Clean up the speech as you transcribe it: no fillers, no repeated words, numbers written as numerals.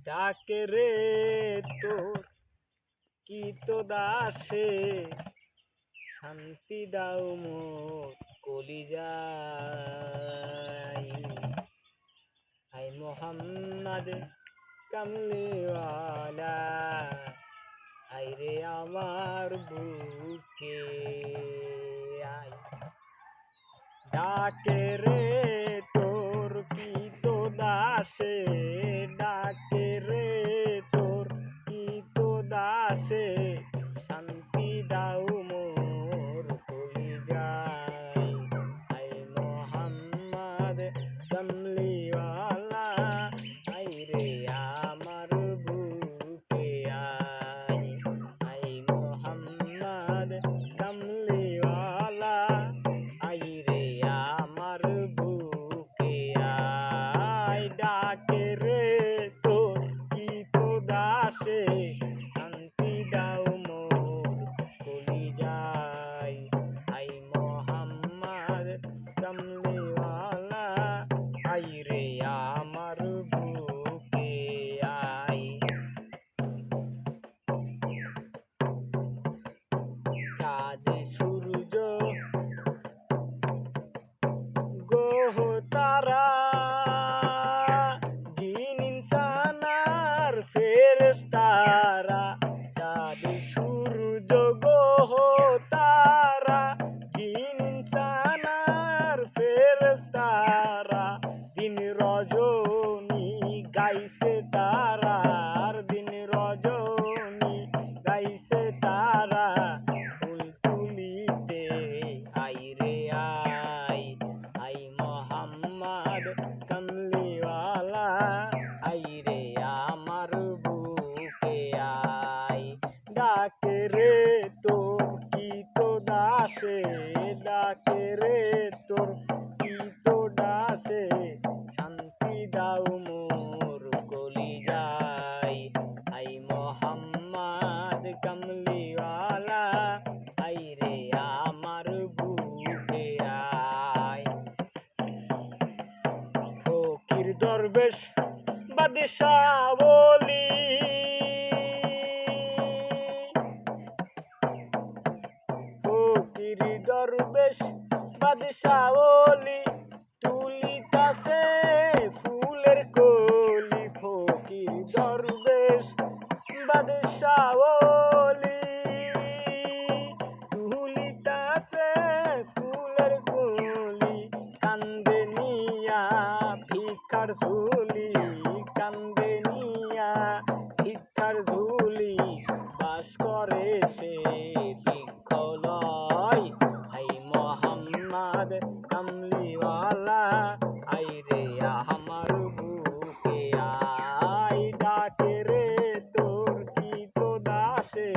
ডাকে রে তোর কি তো দাসে শান্তি দাও মোর কলিজায়। আই মোহাম্মদ কামলিওয়ালা আইরে আমার বুকে আই। ডাকে রে তোর কি তো দাসে ডাকে রে তোর কি তো দাসে শান্তি দাও মোর কলিজায়। আই মোহাম্মদ কামলিওয়ালা আইরে আমার বুকে আই। আই মোহাম্মদ কামলিওয়ালা আইরে আমার বুকে আই। ডাকে রে তোর কি তো দাসে শান্তি দাও মোর কলিজায়। আই মোহাম্মদ কামলিওয়ালা আইরে আমার বুকে আই। চাঁদ সূর্য গ্রহ তারা জিন ইনসানার ফেরেশতারা। চাঁদ সূর্য গ্রহ তারা জিন ইনসানার ফেরেশতারা। দিন রজনী গাইছে তারা দিন রজনী গাইছে তারা। ফুল তুলিতে আইরে আই। আই মোহাম্মদ কামলিওয়ালা আইরে আমার বুকে আই। ডাকে রে তোর কি তো দাসে ডাকে রে তোর কি তো দাসে শান্তি দাও মোর কলিজায়। আই মোহাম্মদ কামলিওয়ালা আইরে আমার বুকে আই। ফকির দরবেশ বাদশাহ ওলি ফকির দরবেশ বাদশাহ ওলি তুলিতাছে ফুলের কলি। ফকির দরবেশ বাদশাহ ওলি তুলিতাছে ফুলের কলি। কান্দে নিয়া ভিক্ষার ঝুলি কান্দে নিয়া ভিক্ষার ঝুলি বাস করে সে বৃক্ষ লয়। আই মোহাম্মদ কামলিওয়ালা আইরে আমার বুকে আই। ডাকে রে তোর কি তো দাসে